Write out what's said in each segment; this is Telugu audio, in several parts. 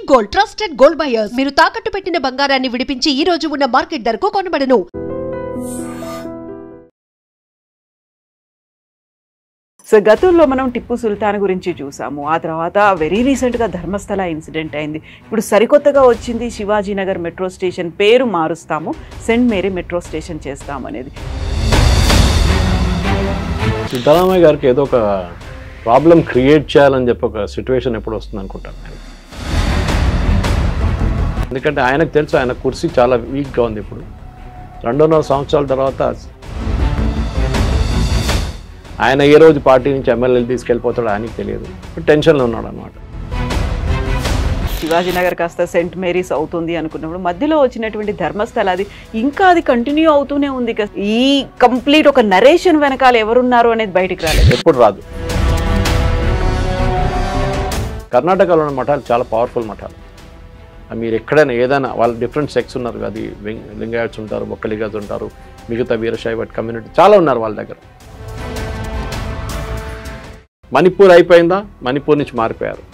గోల్డ్ ట్రస్టెడ్ గోల్డ్ బయర్స్ మీరు తాకట్టు పెట్టిన బంగారాన్ని విడిపించి ఈ రోజు ఉన్న మార్కెట్ ధరకు కొనబడను. సో గతంలో మనం టిప్పు సుల్తాన్ గురించి చూసాము. ఆ తర్వాత వెరీ రీసెంట్గా ధర్మస్థల ఇన్సిడెంట్ అయింది. ఇప్పుడు సరికొత్తగా వచ్చింది శివాజీనగర్ మెట్రో స్టేషన్ పేరు మారుస్తాము, సెయింట్ మేరీ మెట్రో స్టేషన్ చేస్తాము అనేది. సిద్ధరామయ్య గారికి ఏదో ఒక ప్రాబ్లం క్రియేట్ చేయాలని చెప్పి ఒక సిచ్యువేషన్ ఎప్పుడు వస్తుంది అనుకుంటాను నేను. ఎందుకంటే ఆయనకు తెలుసు ఆయన కుర్సీ చాలా వీక్గా ఉంది. ఇప్పుడు 2.5 సంవత్సరాల తర్వాత ఆయన ఏ రోజు పార్టీ నుంచి ఎమ్మెల్యేలు తీసుకెళ్ళిపోతాడో ఆయనకి తెలియదు. టెన్షన్లో ఉన్నాడు అనమాట. శివాజీనగర్ కాస్త సెయింట్ మేరీస్ అవుతుంది అనుకున్నప్పుడు మధ్యలో వచ్చినటువంటి ధర్మస్థల అది కంటిన్యూ అవుతూనే ఉంది. ఈ కంప్లీట్ ఒక నరేషన్ వెనకాల ఎవరున్నారు అనేది బయటికి రాలేదు, ఎప్పుడు రాదు. కర్ణాటకలో ఉన్న మఠాలు చాలా పవర్ఫుల్ మఠాలు. మీరు ఎక్కడైనా ఏదైనా వాళ్ళ డిఫరెంట్ సెక్స్ ఉన్నారు. అది లింగాయట్స్ ఉంటారు, బొక్కలిగాస్ ఉంటారు, మిగతా వీరశైవ కమ్యూనిటీ చాలా ఉన్నారు వాళ్ళ దగ్గర. మణిపూర్ అయిపోయిందా, మణిపూర్ నుంచి మారిపోయారు,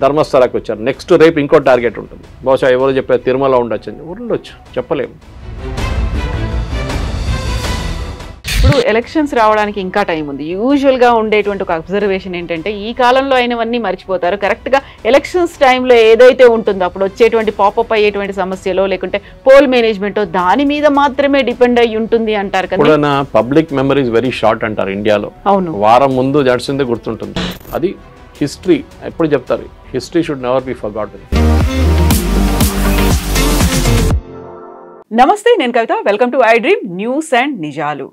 ధర్మస్థలాకి వచ్చారు. నెక్స్ట్ రేపు ఇంకో టార్గెట్ ఉంటుంది. బహుశా ఎవరు చెప్పారు తిరుమల ఉండొచ్చు, ఉండొచ్చు, చెప్పలేము. ఇప్పుడు ఎలక్షన్స్ రావడానికి ఇంకా టైం ఉంది. యూజువల్గా ఉండేటువంటి ఒక అబ్జర్వేషన్ ఏంటంటే ఈ కాలంలో అయినవన్నీ మర్చిపోతారు. కరెక్ట్గా ఎలక్షన్స్ టైంలో ఏదైతే ఉంటుందో అప్పుడు వచ్చేటువంటి పాపప్ అయ్యేటువంటి సమస్యలో లేకుంటే పోల్ మేనేజ్మెంటో దాని మీద మాత్రమే డిపెండ్ అయ్యి ఉంటుంది అంటారు కదా. పబ్లిక్ మెమరీస్ వెరీ షార్ట్ అంటారు ఇండియాలో. అవును, వారం ముందు జడిసిందే గుర్తుంటుంది. అది హిస్టరీ ఎప్పుడు చెప్తారు. History should never be forgotten. నమస్తే, నేను Kavitha. Welcome to I dream news and నిజాలు.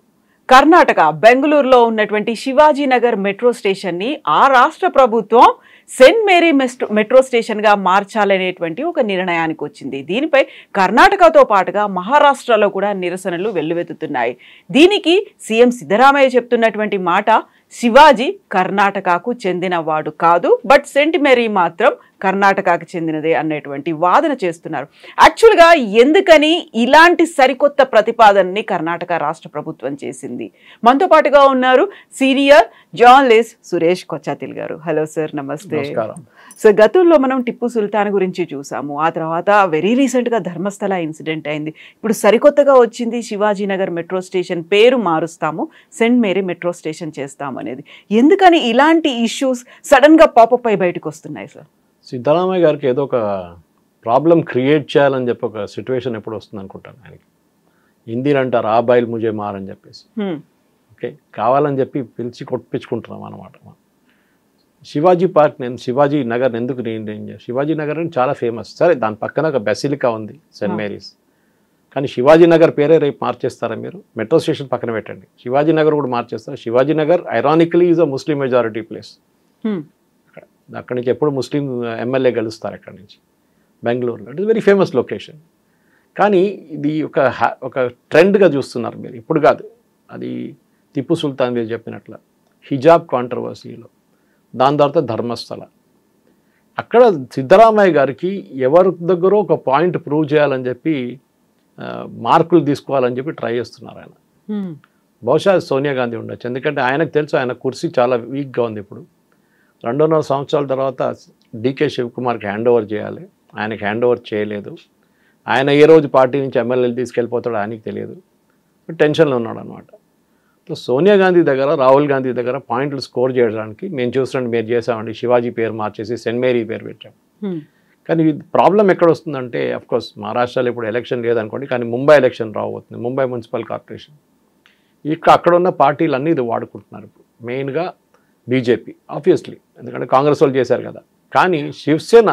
కర్ణాటక బెంగళూరులో ఉన్నటువంటి శివాజీనగర్ మెట్రో స్టేషన్ని ఆ రాష్ట్ర ప్రభుత్వం సెయింట్ మేరీ మెట్రో స్టేషన్గా మార్చాలనేటువంటి ఒక నిర్ణయానికి వచ్చింది. దీనిపై కర్ణాటకతో పాటుగా మహారాష్ట్రలో కూడా నిరసనలు వెల్లువెత్తుతున్నాయి. దీనికి సీఎం సిద్ధరామయ్య చెప్తున్నటువంటి మాట, శివాజీ కర్ణాటకకు చెందినవాడు కాదు, బట్ సెయింట్ మేరీ మాత్రం కర్ణాటకకు చెందినదే అనేటువంటి వాదన చేస్తున్నారు. యాక్చువల్గా ఎందుకని ఇలాంటి సరికొత్త ప్రతిపాదనని కర్ణాటక రాష్ట్ర ప్రభుత్వం చేసింది? మనతో పాటుగా ఉన్నారు సీనియర్ జర్నలిస్ట్ సురేష్ కొచ్చాతిల్ గారు. హలో సార్, నమస్తే. సో గతంలో మనం టిప్పు సుల్తాన్ గురించి చూసాము. ఆ తర్వాత వెరీ రీసెంట్గా ధర్మస్థల ఇన్సిడెంట్ అయింది. ఇప్పుడు సరికొత్తగా వచ్చింది శివాజీనగర్ మెట్రో స్టేషన్ పేరు మారుస్తాము, సెయింట్ మేరీ మెట్రో స్టేషన్ చేస్తాము అనేది. ఎందుకని ఇలాంటి ఇష్యూస్ సడన్గా పాపప్ అయి బయటకు వస్తున్నాయి సార్? సిద్ధరామయ్య గారికి ఏదో ఒక ప్రాబ్లం క్రియేట్ చేయాలని చెప్పి ఒక సిచ్యువేషన్ ఎప్పుడు వస్తుంది అనుకుంటాను ఆయనకి. హిందీలు అంటారు ఆ బాయిల్ ముజే మార్ అని చెప్పేసి. ఓకే, కావాలని చెప్పి పిలిచి కొట్టించుకుంటున్నాం అనమాట. శివాజీ పార్క్ నేను శివాజీ నగర్ ఎందుకు శివాజీ నగర్ అని చాలా ఫేమస్. సరే, దాని పక్కన ఒక బెసిలికా ఉంది సెయింట్ మేరీస్. కానీ శివాజీ నగర్ పేరే రేపు మార్చేస్తారా మీరు? మెట్రో స్టేషన్ పక్కన పెట్టండి, శివాజీ నగర్ కూడా మార్చేస్తారు. Shivaji Nagar ironically is a Muslim majority place. అక్కడి నుంచి ఎప్పుడు ముస్లిం ఎమ్మెల్యే గెలుస్తారు అక్కడి నుంచి, బెంగళూరులో. It is very famous location. కానీ ఇది ఒక ట్రెండ్గా చూస్తున్నారు మీరు. ఇప్పుడు కాదు, అది టిప్పు సుల్తాన్ మీరు చెప్పినట్లు హిజాబ్ కాంట్రవర్సీలో, దాని తర్వాత ధర్మస్థల. అక్కడ సిద్ధరామయ్య గారికి ఎవరి దగ్గర ఒక పాయింట్ ప్రూవ్ చేయాలని చెప్పి మార్కులు తీసుకోవాలని చెప్పి ట్రై చేస్తున్నారు ఆయన. బహుశా సోనియా గాంధీ ఉండొచ్చు. ఎందుకంటే ఆయనకు తెలుసు ఆయన కుర్సీ చాలా వీక్గా ఉంది. ఇప్పుడు 2.5 సంవత్సరాల తర్వాత డీకే శివకుమార్కి హ్యాండ్ ఓవర్ చేయాలి. ఆయనకి హ్యాండ్ ఓవర్ చేయలేదు. ఆయన ఏ రోజు పార్టీ నుంచి ఎమ్మెల్యేలు తీసుకెళ్ళిపోతాడో ఆయనకి తెలియదు. టెన్షన్లో ఉన్నాడు అనమాట. సో సోనియా గాంధీ దగ్గర, రాహుల్ గాంధీ దగ్గర పాయింట్లు స్కోర్ చేయడానికి మేము చూసినట్టు మీరు చేసామండి, శివాజీ పేరు మార్చేసి సెయింట్ మేరీ పేరు పెట్టాం. కానీ ప్రాబ్లం ఎక్కడ వస్తుందంటే, అఫ్కోర్స్ మహారాష్ట్రలో ఇప్పుడు ఎలక్షన్ లేదనుకోండి, కానీ ముంబై ఎలక్షన్ రాబోతుంది, ముంబై మున్సిపల్ కార్పొరేషన్. అక్కడ ఉన్న పార్టీలు అన్నీ ఇది వాడుకుంటున్నారు ఇప్పుడు. మెయిన్గా బీజేపీ ఆబ్వియస్లీ, ఎందుకంటే కాంగ్రెస్ వాళ్ళు చేశారు కదా. కానీ శివసేన,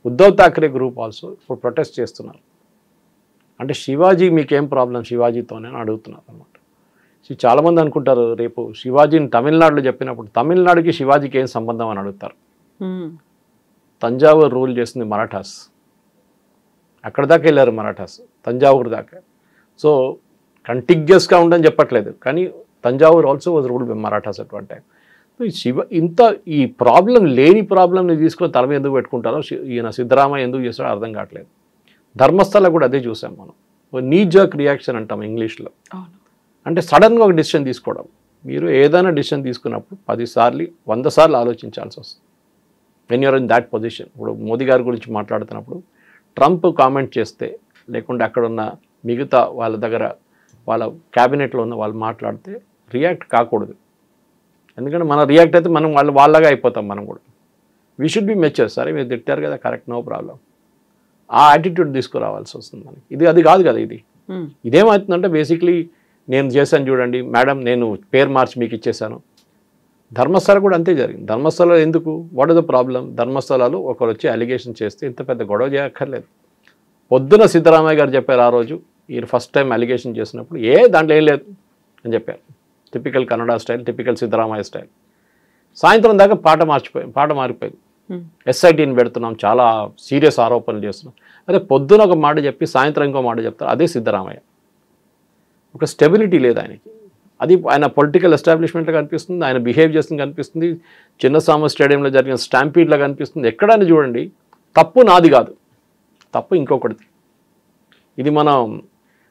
ఉద్ధవ్ ఠాక్రే గ్రూప్ ఆల్సో ఇప్పుడు ప్రొటెస్ట్ చేస్తున్నారు. అంటే శివాజీ మీకేం ప్రాబ్లం శివాజీతోనే అని అడుగుతున్నారు అనమాట. చాలామంది అనుకుంటారు రేపు శివాజీని తమిళనాడులో చెప్పినప్పుడు తమిళనాడుకి శివాజీకి ఏం సంబంధం అని అడుగుతారు. తంజావూరు రూల్ చేసింది మరాఠాస్, అక్కడ దాకా వెళ్ళారు మరాఠాస్, తంజావూరు దాకా. సో కంటిగ్యూస్గా ఉండని చెప్పట్లేదు, కానీ Thanjavur also was ruled by Marathas at one time. ఈ ప్రాబ్లం లేని ప్రాబ్లంని తీసుకొని తల మీద ఎందుకు పెట్టుకుంటారో ఈయన సిద్ధరామయ్య ఎందుకు చేస్తాడో అర్థం కావట్లేదు. ధర్మస్థల కూడా అదే చూసాం మనం. నీ జర్క్ రియాక్షన్ అంటాం ఇంగ్లీష్లో. అంటే సడన్గా ఒక డిసిషన్ తీసుకోవడం. మీరు ఏదైనా డిసిషన్ తీసుకున్నప్పుడు 10 సార్లు 100 సార్లు ఆలోచించాల్సి వస్తుంది. When you're in that position. ఇప్పుడు మోదీ గారి గురించి మాట్లాడుతున్నప్పుడు ట్రంప్ కామెంట్ చేస్తే, లేకుంటే అక్కడ ఉన్న మిగతా వాళ్ళ దగ్గర వాళ్ళ క్యాబినెట్లో ఉన్న వాళ్ళు మాట్లాడితే రియాక్ట్ కాకూడదు. ఎందుకంటే మనం రియాక్ట్ అయితే మనం వాళ్ళగా అయిపోతాం. మనం కూడా వీ షుడ్ బి మెచ్యూర్. సరే మీరు తిట్టారు కదా, కరెక్ట్, నో ప్రాబ్లం. ఆ యాటిట్యూడ్ తీసుకురావాల్సి వస్తుంది మనకి. అది కాదు కదా. ఇదేమవుతుందంటే బేసిక్లీ నేను చేశాను చూడండి మేడం, నేను పేరు మార్చి మీకు ఇచ్చేసాను. ధర్మస్థల కూడా అంతే జరిగింది. ధర్మస్థల ఎందుకు, వాట్ ఇస్ ద ప్రాబ్లం? ధర్మస్థలాలు ఒకరు వచ్చి అలిగేషన్ చేస్తే ఇంత పెద్ద గొడవ చేయక్కర్లేదు. పొద్దున సిద్ధరామయ్య గారు చెప్పారు ఆ రోజు, ఈ ఫస్ట్ టైం అలిగేషన్ చేసినప్పుడు, దాంట్లో ఏం లేదు అని చెప్పారు. Typical Kannada style, typical Siddaramaiah style. సాయంత్రం దాకా పాట మారిపోయింది. ఎస్ఐటీని పెడుతున్నాం, చాలా సీరియస్ ఆరోపణలు చేస్తున్నాం. అదే పొద్దున ఒక మాట చెప్పి సాయంత్రం ఇంకో మాట చెప్తారు. అదే సిద్ధరామయ్య. ఒక స్టెబిలిటీ లేదు ఆయనకి. అది ఆయన పొలిటికల్ ఎస్టాబ్లిష్మెంట్లో కనిపిస్తుంది, ఆయన బిహేవ్ చేస్తుంది కనిపిస్తుంది, చిన్నస్వామి స్టేడియంలో జరిగిన స్టాంపీడ్లో కనిపిస్తుంది. ఎక్కడైనా చూడండి, తప్పు నాది కాదు, తప్పు ఇంకొకటిది. ఇది మనం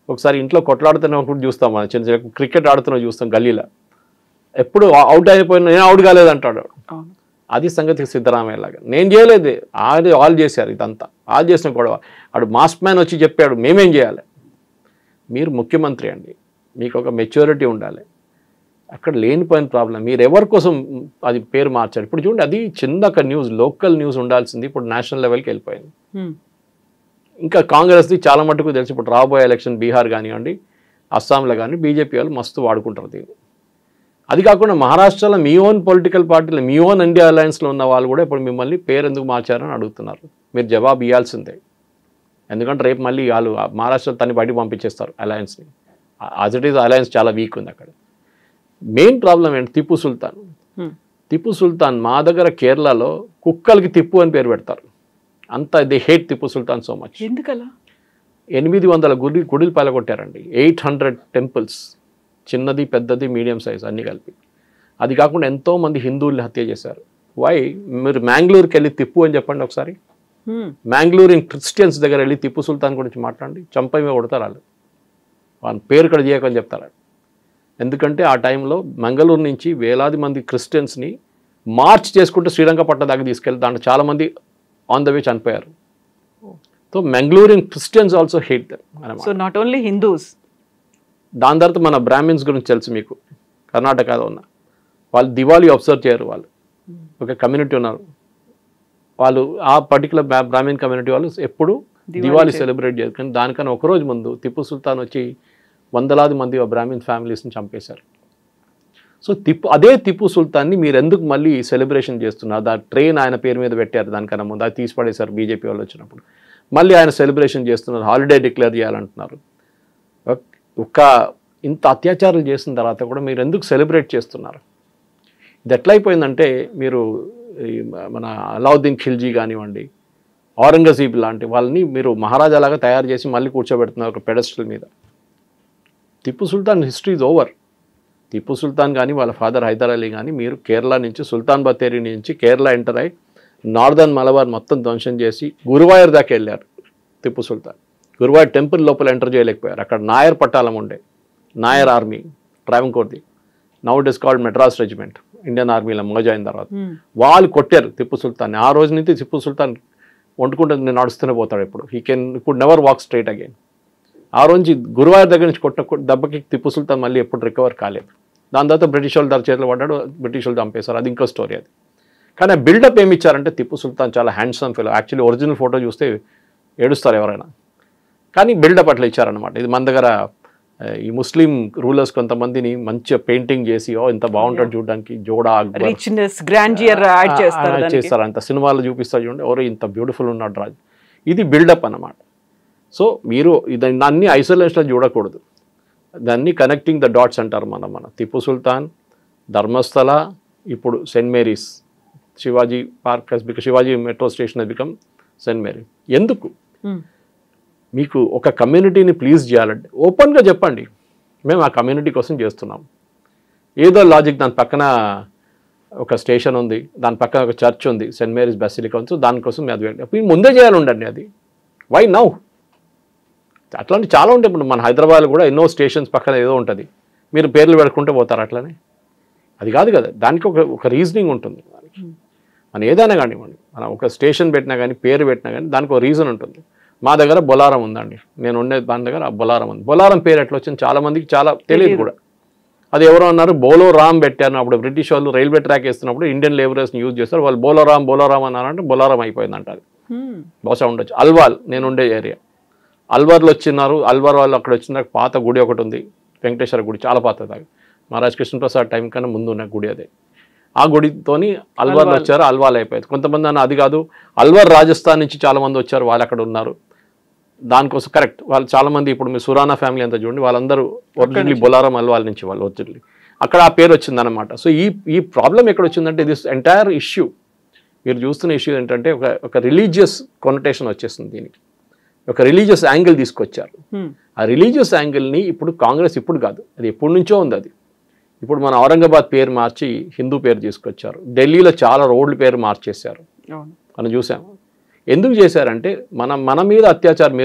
ఒకసారి ఇంట్లో కొట్లాడుతున్నప్పుడు చూస్తాం, మనం చిన్న చిన్న క్రికెట్ ఆడుతున్నా చూస్తాం గల్లీలో. ఎప్పుడు అవుట్ అయిపోయినా నేను అవుట్ కాలేదంటాడు. అది సంగతి సిద్ధరామయ్య లాగా. నేను చేయలేదు, వాళ్ళు చేశారు ఇదంతా. వాళ్ళు చేసిన గొడవ. ఆడు మాస్క్ మ్యాన్ వచ్చి చెప్పాడు మేమేం చేయాలి. మీరు ముఖ్యమంత్రి అండి, మీకు ఒక మెచ్యూరిటీ ఉండాలి. అక్కడ లేనిపోయిన ప్రాబ్లం. మీరు ఎవరి కోసం అది పేరు మార్చారు. ఇప్పుడు చూడండి, అది చిన్న న్యూస్, లోకల్ న్యూస్ ఉండాల్సింది ఇప్పుడు నేషనల్ లెవెల్కి వెళ్ళిపోయింది. ఇంకా కాంగ్రెస్ది చాలా మటుకు తెలిసి ఇప్పుడు రాబోయే ఎలక్షన్ బీహార్ కానివ్వండి, అస్సాంలో కానీ బీజేపీ వాళ్ళు మస్తు వాడుకుంటారు దీన్ని. అది కాకుండా మహారాష్ట్రలో మీ ఓన్ పొలిటికల్ పార్టీలో, మీ ఓన్ ఇండియా అలయన్స్లో ఉన్న వాళ్ళు కూడా ఇప్పుడు మిమ్మల్ని పేరు ఎందుకు మార్చారని అడుగుతున్నారు. మీరు జవాబు ఇవ్వాల్సిందే. ఎందుకంటే రేపు మళ్ళీ వాళ్ళు మహారాష్ట్రలో తన్ని బయటకు పంపించేస్తారు అలయన్స్ని. యాజ్ ఇట్ ఈజ్ అలయన్స్ చాలా వీక్ ఉంది అక్కడ. మెయిన్ ప్రాబ్లం ఏంటి? టిప్పు సుల్తాన్. టిప్పు సుల్తాన్ మా దగ్గర కేరళలో కుక్కలకి తిప్పు అని పేరు పెడతారు. అంత they hate Tipu Sultan so much. ఎందుకలా? 800 గుడిలు పలగొట్టారండి. 800 టెంపుల్స్, చిన్నది పెద్దది మీడియం సైజ్ అన్నీ కలిపి. అది కాకుండా ఎంతోమంది హిందువుల్ని హత్య చేశారు. వై? మీరు మ్యాంగ్లూరుకి వెళ్ళి తిప్పు అని చెప్పండి ఒకసారి. మ్యాంగ్లూరు క్రిస్టియన్స్ దగ్గర వెళ్ళి టిప్పు సుల్తాన్ గురించి మాట్లాడండి, చంపమే కొడతారు వాళ్ళు. వాళ్ళ పేరు ఇక్కడ చేయకని చెప్తారు. ఎందుకంటే ఆ టైంలో మంగళూరు నుంచి వేలాది మంది క్రిస్టియన్స్ని మార్చ్ చేసుకుంటూ శ్రీలంక పట్ట దాకా తీసుకెళ్ళి దాంట్లో చాలామంది ఆన్ ద వే చనిపోయారు. So Mangalorean Christians also hate them అన్నమాట. So not only Hindus. దాని తర్వాత మన బ్రాహ్మిన్స్ గురించి తెలుసు మీకు, కర్ణాటకలో ఉన్న వాళ్ళు దివాళీ అబ్జర్వ్ చేయరు. వాళ్ళు ఒక కమ్యూనిటీ ఉన్నారు, వాళ్ళు ఆ పర్టికులర్ బ్రాహ్మిన్ కమ్యూనిటీ వాళ్ళు ఎప్పుడు దివాళీ సెలబ్రేట్ చేయరు. కానీ దానికన్నా ఒకరోజు ముందు టిప్పు సుల్తాన్ వచ్చి వందలాది మంది బ్రాహ్మిన్ ఫ్యామిలీస్ని చంపేశారు. సో అదే టిప్పు సుల్తాన్ని మీరు ఎందుకు మళ్ళీ సెలబ్రేషన్ చేస్తున్నారు? దా ట్రైన్ ఆయన పేరు మీద పెట్టారు దానికన్నా ముందు, అది తీసి పడేశారు బీజేపీ వాళ్ళు వచ్చినప్పుడు. మళ్ళీ ఆయన సెలబ్రేషన్ చేస్తున్నారు, హాలిడే డిక్లేర్ చేయాలంటున్నారు. ఇంత అత్యాచారాలు చేసిన తర్వాత కూడా మీరు ఎందుకు సెలబ్రేట్ చేస్తున్నారు? ఇది ఎట్లయిపోయిందంటే, మీరు మన అలావుద్దీన్ ఖిల్జీ కానివ్వండి, ఔరంగజీబ్ లాంటి వాళ్ళని మీరు మహారాజాలాగా తయారు చేసి మళ్ళీ కూర్చోబెడుతున్నారు ఒక పెడస్టల్ మీద. Tipu Sultan history is over. Tipu Sultan కానీ వాళ్ళ ఫాదర్ హైదర్ అలీ కానీ మీరు కేరళ నుంచి సుల్తాన్ బത്തേరి నుంచి కేరళ ఎంటర్ అయ్యి నార్దర్న్ మలబార్ మొత్తం ధ్వంసం చేసి గురువాయూర్ దాకా వెళ్ళారు టిప్పు సుల్తాన్. గురువాయూర్ టెంపుల్ లోపల ఎంటర్ చేయలేకపోయారు. అక్కడ నాయర్ పట్టాలం ఉండే, నాయర్ ఆర్మీ ట్రావెంకోర్ది, now it is called Madras regiment, Indian ఆర్మీలో మర్జ్ అయిన తర్వాత వాళ్ళు కొట్టారు టిప్పు సుల్తాన్ని. ఆ రోజు నుంచి టిప్పు సుల్తాన్ వండుకుంటే నడుస్తూనే పోతాడు. ఇప్పుడు నెవర్ వాక్ స్ట్రైట్ అగైన్. ఆ రోజు గురువాయూర్ దగ్గర నుంచి కొట్టిన దెబ్బకి టిప్పు సుల్తాన్ మళ్ళీ ఎప్పుడు రికవర్ కాలేదు. దాని తర్వాత బ్రిటిష్ వాళ్ళు దాని చేతిలో పడ్డాడు, బ్రిటిష్ వాళ్ళు చంపేశారు. అది ఇంకో స్టోరీ. అది కానీ బిల్డప్ ఏమి ఇచ్చారంటే టిప్పు సుల్తాన్ చాలా handsome fellow. Actually original photo చూస్తే ఏడుస్తారు ఎవరైనా, కానీ బిల్డప్ అట్లా ఇచ్చారనమాట. ఇది మన దగ్గర ఈ ముస్లిం రూలర్స్ కొంతమందిని మంచిగా పెయింటింగ్ చేసి ఇంత బాగుంటాడు చూడడానికి, జోడా చేస్తారు. అంత సినిమాలు చూపిస్తారు చూడండి, ఎవరో ఇంత బ్యూటిఫుల్ ఉన్నాడు రాజు. ఇది బిల్డప్ అన్నమాట. సో మీరు దాన్ని ఐసోలేషన్లో చూడకూడదు, దాన్ని కనెక్టింగ్ ద డాట్స్ అంటారు. మన టిప్పు సుల్తాన్, ధర్మస్థల, ఇప్పుడు Saint Mary's, Shivaji park has become, Shivaji metro station has become Saint Mary. ఎందుకు? మీకు ఒక కమ్యూనిటీని ప్లీజ్ చేయాలంటే ఓపెన్గా చెప్పండి, మేము ఆ కమ్యూనిటీ కోసం చేస్తున్నాం. ఏదో లాజిక్, దాని పక్కన ఒక స్టేషన్ ఉంది, దాని పక్కన ఒక చర్చ్ ఉంది, సెయింట్ మేరీస్ బసిలికా ఉంది, దానికోసం అది ముందే చేయాలండి. అది వై నౌ? అట్లాంటి చాలా ఉంటాయి. ఇప్పుడు మన హైదరాబాద్లో కూడా ఎన్నో స్టేషన్స్ పక్కన ఏదో ఉంటుంది, మీరు పేర్లు పెట్టుకుంటే పోతారు అట్లనే. అది కాదు కదా, దానికి ఒక రీజనింగ్ ఉంటుంది దానికి. మనం ఏదైనా కానివ్వండి, మనం ఒక స్టేషన్ పెట్టినా కానీ పేరు పెట్టినా కానీ దానికి ఒక రీజన్ ఉంటుంది. మా దగ్గర బొలారం ఉందండి, నేను ఉండే దాని దగ్గర బొలారం ఉంది. బొలారం పేరు ఎట్లా వచ్చింది చాలా మందికి చాలా తెలియదు కూడా. అది ఎవరో అన్నారు బోలో రామ్ పెట్టారు. అప్పుడు బ్రిటిష్ వాళ్ళు రైల్వే ట్రాక్ వేస్తున్నప్పుడు ఇండియన్ లేబరర్స్ని యూజ్ చేస్తారు. వాళ్ళు బోలోరామ్ అన్నారంటే బొలారం అయిపోయిందంట. అది బహుశా ఉండొచ్చు. అల్వాల్ నేను ఉండే ఏరియా, అల్వార్లో వచ్చినారు. అల్వార్ వాళ్ళు అక్కడ వచ్చిన పాత గుడి ఒకటి ఉంది, వెంకటేశ్వర గుడి, చాలా పాతది. మహారాజ్ కృష్ణప్రసాద్ టైం కన్నా ముందు ఉన్న గుడి అదే. ఆ గుడితోని అల్వార్లో వచ్చారు, అల్వాల్ అయిపోయింది. కొంతమంది అన్న అది కాదు, అల్వార్ రాజస్థాన్ నుంచి చాలా మంది వచ్చారు, వాళ్ళు అక్కడ ఉన్నారు. దానికోసం కరెక్ట్, వాళ్ళు చాలా మంది ఇప్పుడు మీ సురానా ఫ్యామిలీ అంతా చూడండి, వాళ్ళందరూ ఒరిజినల్లీ బొలారం అల్వాల్ నుంచి వాళ్ళు ఒరిజినల్లీ అక్కడ ఆ పేరు వచ్చిందనమాట. సో ఈ ప్రాబ్లం ఎక్కడ వచ్చిందంటే దిస్ ఎంటైర్ ఇష్యూ మీరు చూస్తున్న ఇష్యూ ఏంటంటే ఒక రిలీజియస్ కొనటేషన్ వచ్చేస్తుంది. దీనికి ఒక రిలీజియస్ యాంగిల్ తీసుకొచ్చారు. ఆ రిలీజియస్ యాంగిల్ని ఇప్పుడు కాంగ్రెస్ ఇప్పుడు కాదు, అది ఎప్పటి నుంచో ఉంది. అది ఇప్పుడు మన ఔరంగాబాద్ పేరు మార్చి హిందూ పేరు తీసుకొచ్చారు. ఢిల్లీలో చాలా రోడ్ల పేరు మార్చేశారు, మనం చూసాము. ఎందుకు చేశారంటే మన మీద అత్యాచారం.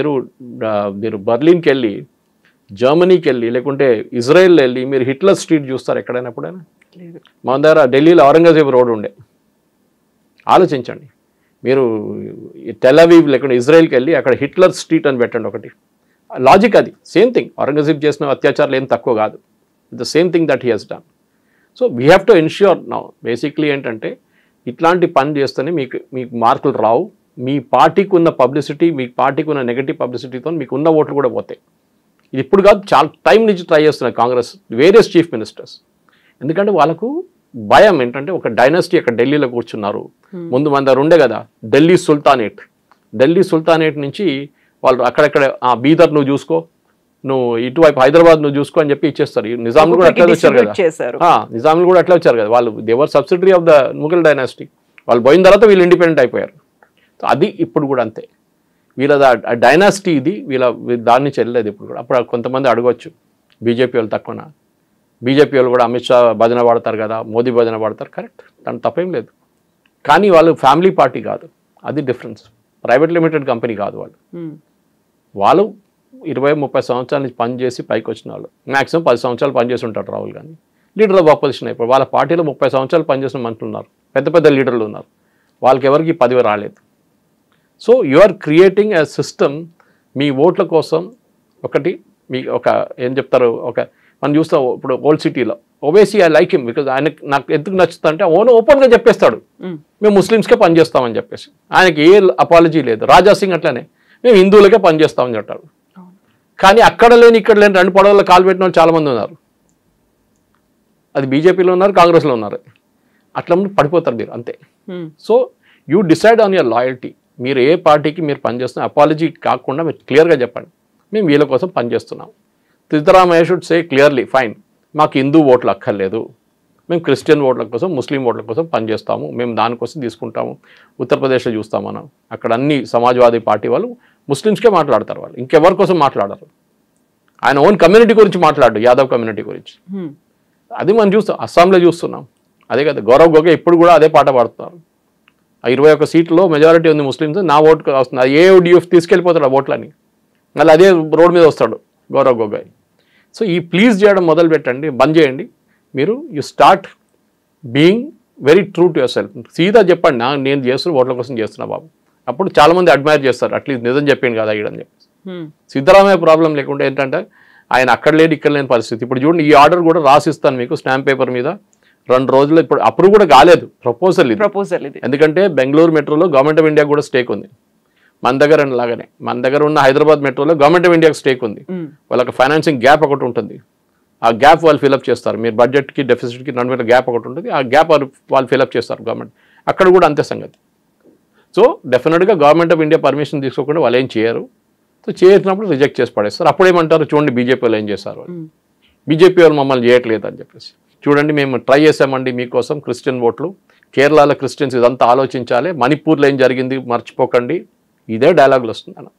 మీరు బర్లిన్కి వెళ్ళి, జర్మనీకి వెళ్ళి, లేకుంటే ఇజ్రాయెల్ వెళ్ళి మీరు హిట్లర్ స్ట్రీట్ చూస్తారు ఎక్కడైనా ఎప్పుడైనా? మన దగ్గర ఢిల్లీలో ఔరంగజేబ్ రోడ్ ఉండే, ఆలోచించండి. మీరు టెల్ అవీవ్ లేకుంటే ఇజ్రాయెల్కి వెళ్ళి అక్కడ హిట్లర్ స్ట్రీట్ అని పెట్టండి ఒకటి. లాజిక్ అది సేమ్ థింగ్. ఔరంగజేబ్ చేసిన అత్యాచారాలు ఏం తక్కువ కాదు, the same thing that he has done. So we have to ensure now basically ఏంటంటే ఇట్లాంటి పని చేస్తేనే మీకు మార్కులు రావు. మీ పార్టీకి ఉన్న పబ్లిసిటీ, మీ పార్టీకి ఉన్న నెగటివ్ పబ్లిసిటీతో మీకు ఉన్న ఓట్లు కూడా పోతాయి. ఇది ఇప్పుడు కాదు, చాలా టైం నుంచి ట్రై చేస్తున్నారు కాంగ్రెస్ వేరియస్ చీఫ్ మినిస్టర్స్. ఎందుకంటే వాళ్ళకు భయం ఏంటంటే ఒక డైనాసిటీ అక్కడ ఢిల్లీలో కూర్చున్నారు. ముందు మన దగ్గర ఉండే కదా ఢిల్లీ సుల్తానేట్ నుంచి వాళ్ళు అక్కడెక్కడ బీదర్ నువ్వు చూసుకో, నువ్వు ఇటువైపు హైదరాబాద్ నువ్వు చూసుకో అని చెప్పి ఇచ్చేస్తారు. నిజాములు కూడా అట్లా వచ్చారు కదా, నిజాములు కూడా అట్లా వచ్చారు కదా. వాళ్ళు they were subsidiary of the Mughal dynasty. వాళ్ళు పోయిన తర్వాత వీళ్ళు ఇండిపెండెంట్ అయిపోయారు. సో అది ఇప్పుడు కూడా అంతే. వీళ్ళ డైనాసిటీ ఇది, దాన్ని చెల్లలేదు ఇప్పుడు కూడా. అప్పుడు కొంతమంది అడగవచ్చు బీజేపీ వాళ్ళు తక్కువనా? బీజేపీ వాళ్ళు కూడా అమిత్ షా భజన పాడతారు కదా, మోదీ భజన పాడతారు, కరెక్ట్, దాని తప్పేం లేదు. కానీ వాళ్ళు ఫ్యామిలీ పార్టీ కాదు, అది డిఫరెన్స్. ప్రైవేట్ లిమిటెడ్ కంపెనీ కాదు వాళ్ళు 20-30 సంవత్సరాల నుంచి పనిచేసి పైకి వచ్చిన వాళ్ళు. మ్యాక్సిమం 10 సంవత్సరాలు పనిచేసి ఉంటారు Rahul Gandhi. Leader of opposition అయిపోయి వాళ్ళ పార్టీలో 30 సంవత్సరాలు పనిచేసిన మనుషులు ఉన్నారు, పెద్ద లీడర్లు ఉన్నారు. వాళ్ళకి ఎవరికి పదవి రాలేదు. So you are creating a system. మీ ఓట్ల కోసం ఒకటి మీ ఏం చెప్తారు, మనం చూస్తాం ఇప్పుడు ఓల్డ్ సిటీలో Owaisi I like him because నాకు ఎందుకు నచ్చుతా అంటే ఓపెన్గా చెప్పేస్తాడు మేము ముస్లిమ్స్కే పనిచేస్తామని చెప్పేసి. ఆయనకి ఏ అపాలజీ లేదు. రాజా సింగ్ అట్లనే మేము హిందువులకే పనిచేస్తామని చెప్తాడు. కానీ అక్కడ లేని ఇక్కడ లేని 2 పడవల్లో కాలు పెట్టిన వాళ్ళు చాలామంది ఉన్నారు. అది బీజేపీలో ఉన్నారు, కాంగ్రెస్లో ఉన్నారు. అట్లా పడిపోతారు మీరు అంతే. So you decide on your loyalty. మీరు ఏ పార్టీకి మీరు పనిచేస్తున్న అపాలజీ కాకుండా మీరు క్లియర్గా చెప్పండి మేము వీళ్ళ కోసం పనిచేస్తున్నాం. Siddaramaiah should say clearly fine, మాకు హిందూ ఓట్లు అక్కర్లేదు, మేము క్రిస్టియన్ ఓట్ల కోసం, ముస్లిం ఓట్ల కోసం పనిచేస్తాము, మేము దానికోసం తీసుకుంటాము. ఉత్తరప్రదేశ్లో చూస్తాం మనం, అక్కడ అన్ని సమాజ్వాదీ పార్టీ వాళ్ళు ముస్లిమ్స్కే మాట్లాడతారు, వాళ్ళు ఇంకెవరి కోసం మాట్లాడరు. ఆయన ఓన్ కమ్యూనిటీ గురించి మాట్లాడు, యాదవ్ కమ్యూనిటీ గురించి. అది మనం చూస్తాం, అస్సాంలో చూస్తున్నాం అదే కదా. గౌరవ్ గొగోయ్ ఇప్పుడు కూడా అదే పాట పాడుతున్నారు. 21 సీట్లలో మెజారిటీ ఉంది ముస్లిమ్స్, నా ఓటు వస్తుంది. అది ఏఓడిఎఫ్ తీసుకెళ్ళిపోతాడు ఆ ఓట్లని, మళ్ళీ అదే రోడ్ మీద వస్తాడు గౌరవ్ గొగోయ్. సో ఈ ప్లీజ్ చేయడం మొదలు పెట్టండి, బంద్ చేయండి. మీరు you start being very true to your self. సీదా చెప్పండి నేను చేస్తున్నా ఓట్ల కోసం చేస్తున్నా బాబు. అప్పుడు చాలామంది అడ్మైర్ చేస్తారు, అట్లీస్ట్ నిజం చెప్పాను కదా ఈడని చెప్పేసి. సిద్ధరామయ్య ప్రాబ్లం లేకుండా ఏంటంటే ఆయన అక్కడ లేని ఇక్కడ లేని పరిస్థితి. ఇప్పుడు చూడండి, ఈ ఆర్డర్ కూడా రాసిస్తాను మీకు స్టాంప్ పేపర్ మీద 2 రోజులు. ఇప్పుడు అప్రూవ్ కూడా కాలేదు, ప్రపోజల్ ఇది. ఎందుకంటే బెంగళూరు మెట్రోలో గవర్నమెంట్ ఆఫ్ ఇండియా కూడా స్టేక్ ఉంది. మన దగ్గర లాగానే మన దగ్గర ఉన్న హైదరాబాద్ మెట్రోలో గవర్నమెంట్ ఆఫ్ ఇండియాకి స్టేక్ ఉంది. వాళ్ళకి ఫైనాన్సింగ్ గ్యాప్ ఒకటి ఉంటుంది, ఆ గ్యాప్ వాళ్ళు ఫిలప్ చేస్తారు. మీరు బడ్జెట్కి డెఫిసిట్కి నడుమ గ్యాప్ ఒకటి ఉంటుంది, ఆ గ్యాప్ వాళ్ళు ఫిలప్ చేస్తారు గవర్నమెంట్. అక్కడ కూడా అంతే సంగతి. సో డెఫినెట్గా గవర్నమెంట్ ఆఫ్ ఇండియా పర్మిషన్ తీసుకోకుండా వాళ్ళు ఏం చేయరు. సో చేసినప్పుడు రిజెక్ట్ చేసి పడేస్తారు. అప్పుడు ఏమంటారు, చూడండి బీజేపీ వాళ్ళు ఏం చేస్తారు, బీజేపీ వాళ్ళు మమ్మల్ని చేయట్లేదు అని చెప్పేసి. చూడండి మేము ట్రై చేసామండి మీకోసం క్రిస్టియన్ ఓట్లు, కేరళలో క్రిస్టియన్స్ ఇదంతా ఆలోచించాలి, మణిపూర్లో ఏం జరిగింది మర్చిపోకండి. ఇదే డైలాగులు వస్తుంది అన్న.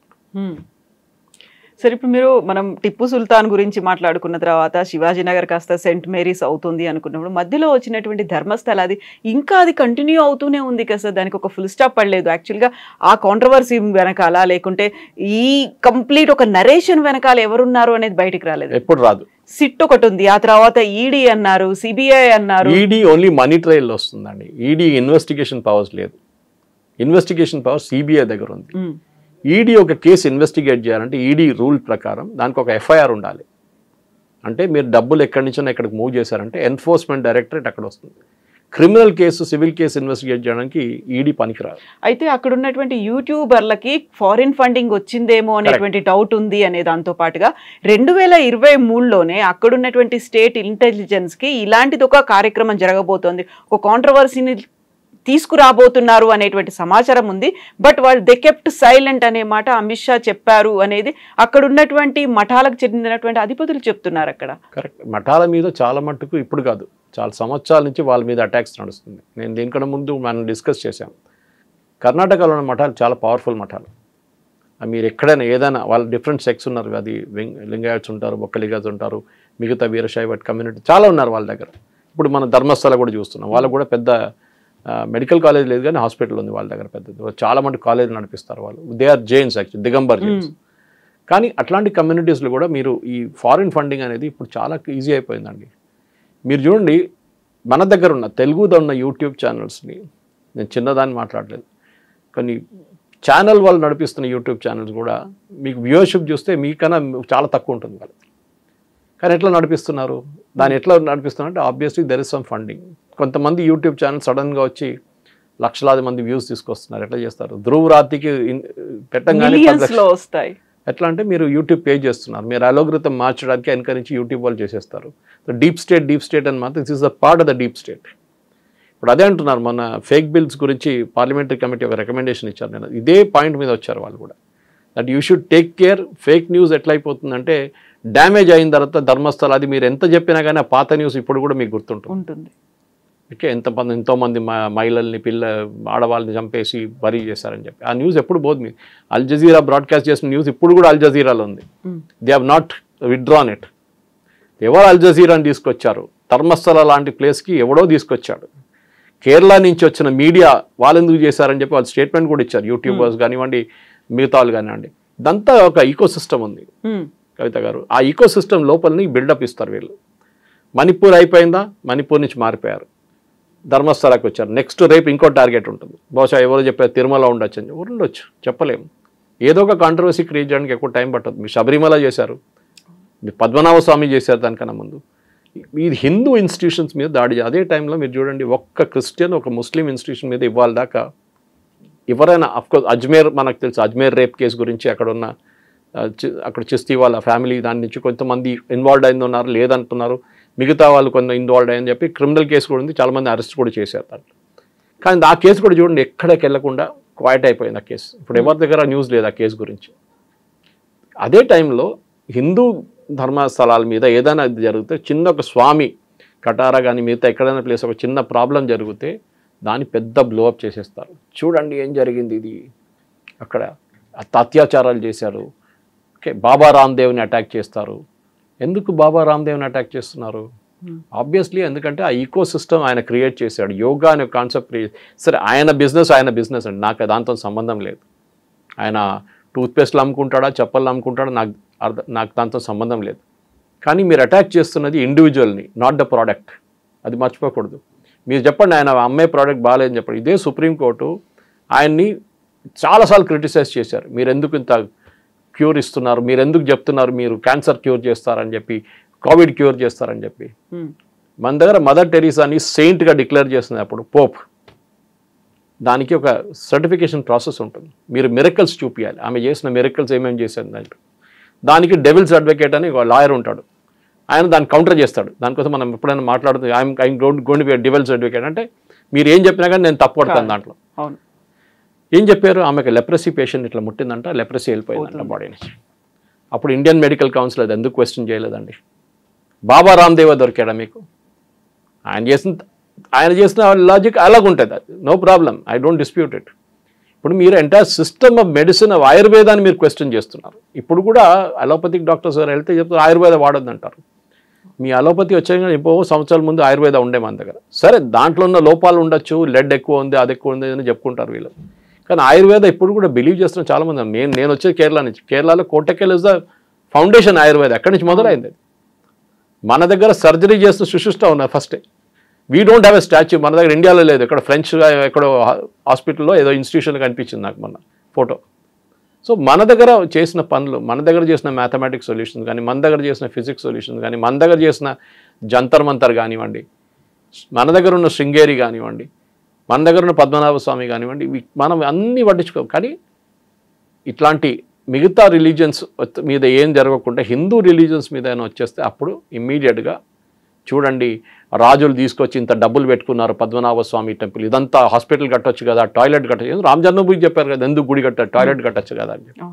సరే, ఇప్పుడు మీరు మనం టిప్పు సుల్తాన్ గురించి మాట్లాడుకున్న తర్వాత శివాజీనగర్ కాస్త సెయింట్ మేరీస్ అవుతుంది అనుకున్నప్పుడు మధ్యలో వచ్చినటువంటి ధర్మస్థల అది ఇంకా అది కంటిన్యూ అవుతూనే ఉంది కదా, దానికి ఒక ఫుల్ స్టాప్ పడలేదు. యాక్చువల్గా ఆ కాంట్రవర్సీ వెనకాల లేకుంటే ఈ కంప్లీట్ ఒక నరేషన్ వెనకాల ఎవరున్నారు అనేది బయటికి రాలేదు, ఎప్పుడు రాదు. సిట్ ఒకటి ఉంది, ఆ తర్వాత ఈడీ అన్నారు, సిబిఐ అన్నారు. ఈడీ ఓన్లీ మనీ ట్రయల్ వస్తుందండి. ఈడీ ఇన్వెస్టిగేషన్ పవర్స్ లేదు. ఇన్వెస్టిగేషన్ పవర్ సిబిఐ దగ్గర ఉంది. ఈడీ ఒక కేసు ఇన్వెస్టిగేట్ చేయాలంటే ఈడీ రూల్ ప్రకారం దానికి ఒక ఎఫ్ఐఆర్ ఉండాలి. అంటే మీరు డబ్బులు ఎక్కడి నుంచో ఎక్కడికి మూవ్ చేశారంటే ఎన్ఫోర్స్మెంట్ డైరెక్టరేట్ అక్కడ వస్తుంది. Criminal case, civil case investigate చేయడానికి ఈడీ పనికిరాదు. అయితే అక్కడ ఉన్నటువంటి యూట్యూబర్లకి ఫారిన్ ఫండింగ్ వచ్చిందేమో అనేటువంటి డౌట్ ఉంది అనే దాంతో పాటుగా 2023లోనే అక్కడ ఉన్నటువంటి స్టేట్ ఇంటెలిజెన్స్ కి ఇలాంటిది ఒక కార్యక్రమం జరగబోతోంది, ఒక కాంట్రవర్సీని తీసుకురాబోతున్నారు అనేటువంటి సమాచారం ఉంది. బట్ వాళ్ళు దే కెప్ట్ సైలెంట్ అనే మాట అమిత్ షా చెప్పారు అనేది అక్కడ ఉన్నటువంటి మఠాలకు చెందినటువంటి అధిపతులు చెప్తున్నారు. అక్కడ కరెక్ట్. మఠాల మీద చాలా మట్టుకు ఇప్పుడు కాదు, చాలా సంవత్సరాల నుంచి వాళ్ళ మీద అటాక్స్ నడుస్తుంది. నేను దీనికన్నా ముందు మనం డిస్కస్ చేశాం. కర్ణాటకలో ఉన్న మఠాలు చాలా పవర్ఫుల్ మఠాలు. మీరు ఎక్కడైనా ఏదైనా వాళ్ళ డిఫరెంట్ సెక్స్ ఉన్నారు, అది లింగాయట్స్ ఉంటారు, బొక్కలిగాస్ ఉంటారు, మిగతా వీరశైవ కమ్యూనిటీ చాలా ఉన్నారు వాళ్ళ దగ్గర. ఇప్పుడు మన ధర్మస్థల కూడా చూస్తున్నాం, వాళ్ళకు కూడా పెద్ద మెడికల్ కాలేజ్ లేదు కానీ హాస్పిటల్ ఉంది వాళ్ళ దగ్గర పెద్దది. చాలా మంది కాలేజ్ నడిపిస్తారు వాళ్ళు. They are Jains, actually Digambar Jains. కానీ అట్లాంటి కమ్యూనిటీస్లో కూడా మీరు ఈ ఫారిన్ ఫండింగ్ అనేది ఇప్పుడు చాలా ఈజీ అయిపోయిందండి. మీరు చూడండి, మన దగ్గర ఉన్న తెలుగులో ఉన్న యూట్యూబ్ ఛానల్స్ని, నేను చిన్నదాన్ని మాట్లాడలేదు, కానీ ఛానల్ వాళ్ళు నడిపిస్తున్న యూట్యూబ్ ఛానల్స్ కూడా మీకు వ్యూవర్షిప్ చూస్తే మీకన్నా చాలా తక్కువ ఉంటుంది వాళ్ళు. కానీ ఎట్లా నడిపిస్తున్నారు, దాన్ని ఎట్లా నడిపిస్తున్నారు అంటే obviously there is some funding. కొంతమంది యూట్యూబ్ ఛానల్ సడన్గా వచ్చి లక్షలాది మంది వ్యూస్ తీసుకొస్తున్నారు. ఎట్లా చేస్తారు? ధ్రువ్ రాతికి పెట్టంగానే వస్తాయి. ఎట్లా అంటే మీరు యూట్యూబ్ పే చేస్తున్నారు, మీరు అలోగ్రితం మార్చడానికి వెనకరించి యూట్యూబ్ వాళ్ళు చేసేస్తారు. డీప్ స్టేట్ అని మాత్రం this is the part of the deep state. ఇప్పుడు అదే అంటున్నారు, మన ఫేక్ బిల్స్ గురించి పార్లమెంటరీ కమిటీ ఒక రికమెండేషన్ ఇచ్చారు. నేను ఇదే పాయింట్ మీద వచ్చారు వాళ్ళు కూడా, that you should take care. Fake news ఎట్లా అయిపోతుందంటే డ్యామేజ్ అయిన తర్వాత ధర్మస్థల అది మీరు ఎంత చెప్పినా కానీ ఆ పాత న్యూస్ ఇప్పుడు కూడా మీకు గుర్తుంటుంది. ఓకే, ఎంతోమంది మహిళల్ని ఆడవాళ్ళని చంపేసి బరీ చేశారని చెప్పి ఆ న్యూస్ ఎప్పుడు పోదు. మీ అల్ జజీరా బ్రాడ్కాస్ట్ చేసిన న్యూస్ ఇప్పుడు కూడా అల్ జజీరాలో ఉంది. They have not withdrawn it. ఎవరు అల్ జజీరాని తీసుకొచ్చారు? ధర్మస్థల లాంటి ప్లేస్కి ఎవడో తీసుకొచ్చాడు. కేరళ నుంచి వచ్చిన మీడియా వాళ్ళు ఎందుకు చేశారని చెప్పి వాళ్ళు స్టేట్మెంట్ కూడా ఇచ్చారు. యూట్యూబర్స్ కానివ్వండి, మిగతా వాళ్ళు కానివ్వండి. ఇదంతా ఒక ఈకో సిస్టమ్ ఉంది కవిత గారు. ఆ ఈకో సిస్టమ్ లోపలని బిల్డప్ ఇస్తారు వీళ్ళు. మణిపూర్ అయిపోయిందా, మణిపూర్ నుంచి మారిపోయారు, ధర్మస్థలకు వచ్చారు. నెక్స్ట్ రేపు ఇంకో టార్గెట్ ఉంటుంది. బహుశా ఎవరో చెప్పారు తిరుమల ఉండొచ్చు అని. ఎవరు ఉండొచ్చు చెప్పలేము. ఏదో ఒక కాంట్రవర్సీ క్రియేట్ చేయడానికి ఎక్కువ టైం పట్టదు. మీ శబరిమల చేశారు, మీ పద్మనాభ స్వామి చేశారు దానికన్నా ముందు. ఇది హిందూ ఇన్స్టిట్యూషన్స్ మీద దాడి. అదే టైంలో మీరు చూడండి, ఒక్క క్రిస్టియన్ ఒక ముస్లిం ఇన్స్టిట్యూషన్ మీద ఇవ్వాలి దాకా ఎవరైనా, అఫ్కోర్స్ అజ్మేర్ మనకు తెలుసు, అజ్మేర్ రేప్ కేసు గురించి అక్కడ చిస్తీ వాళ్ళ ఫ్యామిలీ దాని నుంచి కొంతమంది ఇన్వాల్వ్ అయింది ఉన్నారు, లేదంటున్నారు. మిగతా వాళ్ళు కొంత ఇన్వాల్వ్ అయ్యని చెప్పి క్రిమినల్ కేసు కూడా ఉంది, చాలామంది అరెస్ట్ కూడా చేశారు దాంట్లో. కానీ ఆ కేసు కూడా చూడండి ఎక్కడికి వెళ్ళకుండా క్వైట్ అయిపోయింది ఆ కేసు. ఇప్పుడు ఎవరి దగ్గర న్యూస్ లేదు ఆ కేసు గురించి. అదే టైంలో హిందూ ధర్మస్థలాల మీద ఏదైనా జరిగితే, చిన్న ఒక స్వామి కటారా కానీ మిగతా ఎక్కడైనా ప్లేస్ ఒక చిన్న ప్రాబ్లం జరిగితే దాన్ని పెద్ద బ్లోఅప్ చేసేస్తారు. చూడండి ఏం జరిగింది, ఇది అక్కడ అత్యాచారాలు చేశారు. ఓకే, బాబా రామ్దేవ్ని అటాక్ చేస్తారు. ఎందుకు బాబా రామ్దేవ్ని అటాక్ చేస్తున్నారు? ఆబ్వియస్లీ ఎందుకంటే ఆ ఈకో సిస్టమ్ ఆయన క్రియేట్ చేశాడు. యోగా అనే కాన్సెప్ట్ క్రియేట్. సరే, ఆయన బిజినెస్ అండి, నాకు దాంతో సంబంధం లేదు. ఆయన టూత్పేస్ట్లు అమ్ముకుంటాడా, చెప్పలు అమ్ముకుంటాడా, నాకు దాంతో సంబంధం లేదు. కానీ మీరు అటాక్ చేస్తున్నది ఇండివిజువల్ని, నాట్ ద ప్రోడక్ట్. అది మర్చిపోకూడదు. మీరు చెప్పండి ఆయన అమ్మే ప్రోడక్ట్ బాగాలేదని చెప్పండి. ఇదే సుప్రీంకోర్టు ఆయన్ని చాలాసార్లు క్రిటిసైజ్ చేశారు. మీరు ఎందుకు ఇంత క్యూర్ ఇస్తున్నారు, మీరు ఎందుకు చెప్తున్నారు మీరు క్యాన్సర్ క్యూర్ చేస్తారని చెప్పి, కోవిడ్ క్యూర్ చేస్తారని చెప్పి. మన దగ్గర మదర్ టెరీసాని సెయింట్గా డిక్లేర్ చేస్తుంది అప్పుడు పోప్. దానికి ఒక సర్టిఫికేషన్ ప్రాసెస్ ఉంటుంది. మీరు మిరకల్స్ చూపించాలి, ఆమె చేసిన మిరకల్స్ ఏమేమి చేశారు దాంట్లో. దానికి డెవిల్స్ అడ్వకేట్ అని ఒక లాయర్ ఉంటాడు, ఆయన దాన్ని కౌంటర్ చేస్తాడు. దానికోసం మనం ఎప్పుడైనా మాట్లాడుతుంది I'm going to be devil's advocate అంటే మీరు ఏం చెప్పినా కానీ నేను తప్పు పడతాను దాంట్లో. ఏం చెప్పారు? ఆమెకు లెప్రసీ పేషెంట్ ఇట్లా ముట్టిందంట, లెప్రసీ వెళ్ళిపోయిందంట బాడీ నుంచి. అప్పుడు ఇండియన్ మెడికల్ కౌన్సిల్ అది ఎందుకు క్వశ్చన్ చేయలేదండి? బాబా రామ్దేవ్ దొరికాడా మీకు? ఆయన చేసిన లాజిక్ అలాగుంటుంది, అది no problem, I don't dispute it. ఇప్పుడు మీరు entire system of medicine of ఆయుర్వేదాన్ని మీరు క్వశ్చన్ చేస్తున్నారు. ఇప్పుడు కూడా అలోపతిక్ డాక్టర్స్ గారు వెళ్తే చెప్తారు ఆయుర్వేద వాడొద్దు అంటారు. మీ అలోపతి వచ్చాక ఎప్పుడో సంవత్సరాల ముందు ఆయుర్వేద ఉండే మన దగ్గర. సరే దాంట్లో ఉన్న లోపాలు ఉండొచ్చు, లెడ్ ఎక్కువ ఉంది, అది ఎక్కువ ఉంది అని చెప్పుకుంటారు వీళ్ళు. కానీ ఆయుర్వేద ఇప్పుడు కూడా బిలీవ్ చేస్తున్న చాలామంది. నేను వచ్చేది కేరళ నుంచి. కేరళలో కోటకెల్ ఇస్ ద ఫౌండేషన్ ఆయుర్వేద. అక్కడి నుంచి మొదలైంది. మన దగ్గర సర్జరీ చేస్తున్న సుశిష్ట ఉన్నారు ఫస్టే. We don't have a statue. మన దగ్గర ఇండియాలో లేదు. ఇక్కడ ఫ్రెంచ్ ఎక్కడో హాస్పిటల్లో ఏదో ఇన్స్టిట్యూషన్ కనిపించింది నాకు మొన్న ఫోటో. సో మన దగ్గర చేసిన పనులు, మన దగ్గర చేసిన మ్యాథమెటిక్స్ సొల్యూషన్స్ కానీ, మన దగ్గర చేసిన ఫిజిక్స్ సొల్యూషన్స్ కానీ, మన దగ్గర చేసిన జంతర్ మంతర్ కానివ్వండి, మన దగ్గర ఉన్న శృంగేరి కానివ్వండి, మన దగ్గర ఉన్న పద్మనాభ స్వామి కానివ్వండి, మనం అన్నీ పట్టించుకోం. కానీ ఇట్లాంటి మిగతా రిలీజియన్స్ మీద ఏం జరగకుండా హిందూ రిలీజియన్స్ మీద అయినా వచ్చేస్తే అప్పుడు ఇమ్మీడియట్గా చూడండి రాజులు తీసుకొచ్చి ఇంత డబ్బులు పెట్టుకున్నారు పద్మనాభ స్వామి టెంపుల్, ఇదంతా హాస్పిటల్ కట్టొచ్చు కదా, టాయిలెట్ కట్టచ్చు. రామ్ జన్మభూమి చెప్పారు కదా, ఎందుకు గుడి కట్టారు, టాయిలెట్ కట్టచ్చు కదా అని చెప్పి.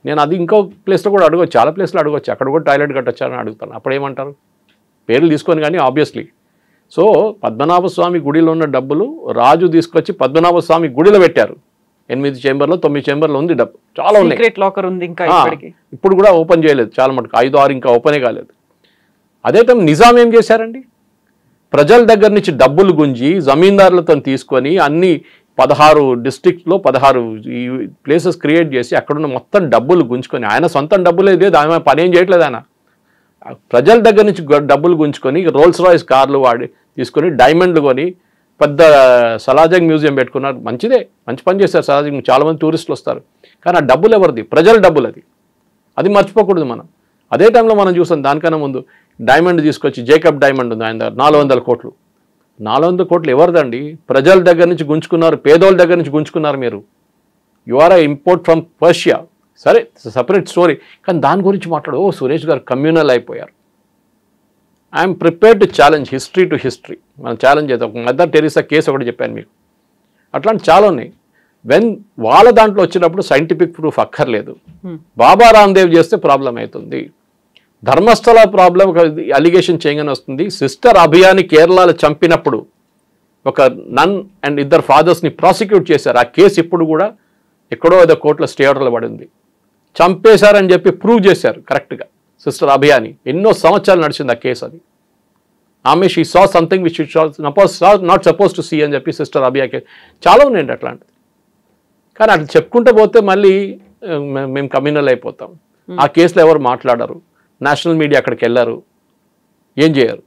నేను అది ఇంకో ప్లేస్లో కూడా అడగచ్చు, చాలా ప్లేస్లో అడగచ్చు, అక్కడ కూడా టాయిలెట్ కట్టచ్చు అని అడుగుతాను. అప్పుడు ఏమంటారు, పేర్లు తీసుకొని కానీ ఆబ్వియస్లీ. సో పద్మనాభ స్వామి గుడిలో ఉన్న డబ్బులు రాజు తీసుకొచ్చి పద్మనాభ స్వామి గుడిలో పెట్టారు. 8 చేంబర్లో 9 చేంబర్లో ఉంది డబ్బు, చాలా ఉన్నాయి. లాకర్ ఉంది ఇంకా ఇప్పుడు కూడా ఓపెన్ చేయలేదు చాలా మటుకు, 5-6 ఇంకా ఓపెనే కాలేదు. అదే టైం నిజాం ఏం చేశారండి, ప్రజల దగ్గర నుంచి డబ్బులు గుంజి జమీందారులతో తీసుకొని అన్ని 16 డిస్ట్రిక్ట్లో 16 ఈ ప్లేసెస్ క్రియేట్ చేసి అక్కడున్న మొత్తం డబ్బులు గుంజుకొని, ఆయన సొంతం డబ్బులే లేదు, ఆయన పని ఏం చేయట్లేదు, ఆయన ప్రజల దగ్గర నుంచి డబ్బులు గుంజుకొని రోల్స్ రాయిస్ కార్లు వాడి తీసుకొని డైమండ్లు కొని పెద్ద సలాజంగ్ మ్యూజియం పెట్టుకున్నారు. మంచిదే, మంచి పని చేస్తారు సలాజంగ్, చాలామంది టూరిస్టులు వస్తారు. కానీ ఆ డబ్బులు ఎవరిది, ప్రజల డబ్బులు, అది మర్చిపోకూడదు మనం. అదే టైంలో మనం చూసాం దానికన్నా ముందు డైమండ్ తీసుకొచ్చి, జేకబ్ డైమండ్ ఉంది ఆయన దగ్గర, 400 కోట్లు. 400 కోట్లు ఎవరిదండి, ప్రజల దగ్గర నుంచి గుంజుకున్నారు, పేదోళ్ళ దగ్గర నుంచి గుంజుకున్నారు మీరు. You are import from Persia. సరే సపరేట్ స్టోరీ, కానీ దాని గురించి మాట్లాడు. సురేష్ గారు కమ్యూనల్ అయిపోయారు. I'm prepared to challenge history to history. మనం ఛాలెంజ్ చేద్దాం. ఒక మదర్ టెరిసా కేసు ఒకటి చెప్పాను మీకు, అట్లాంటి చాలా ఉన్నాయి. వెన్ వాళ్ళ దాంట్లో వచ్చినప్పుడు సైంటిఫిక్ ప్రూఫ్ అక్కర్లేదు. బాబా రామ్దేవ్ చేస్తే ప్రాబ్లం అవుతుంది. ధర్మస్థల ప్రాబ్లం అలిగేషన్ చేయగానే వస్తుంది. సిస్టర్ అభియాని కేరళలో చంపినప్పుడు ఒక నన్ అండ్ 2 ఫాదర్స్ని ప్రాసిక్యూట్ చేశారు. ఆ కేసు ఇప్పుడు కూడా ఎక్కడో ఏదో కోర్టులో స్టే ఆర్డర్లో పడింది. చంపేశారని చెప్పి ప్రూవ్ చేశారు కరెక్ట్గా సిస్టర్ అభియాని. ఎన్నో సంవత్సరాలు నడిచింది ఆ కేసు. అది ఆమె she saw something which not suppose to see అని చెప్పి సిస్టర్ అభియా కేసు చాలా ఉన్నాయండి అట్లాంటిది. కానీ అట్లా చెప్పుకుంటూ పోతే మళ్ళీ మేము కమ్యూనల్ అయిపోతాం. ఆ కేసులో ఎవరు మాట్లాడరు, నేషనల్ మీడియా అక్కడికి వెళ్ళారు, ఏం చేయరు.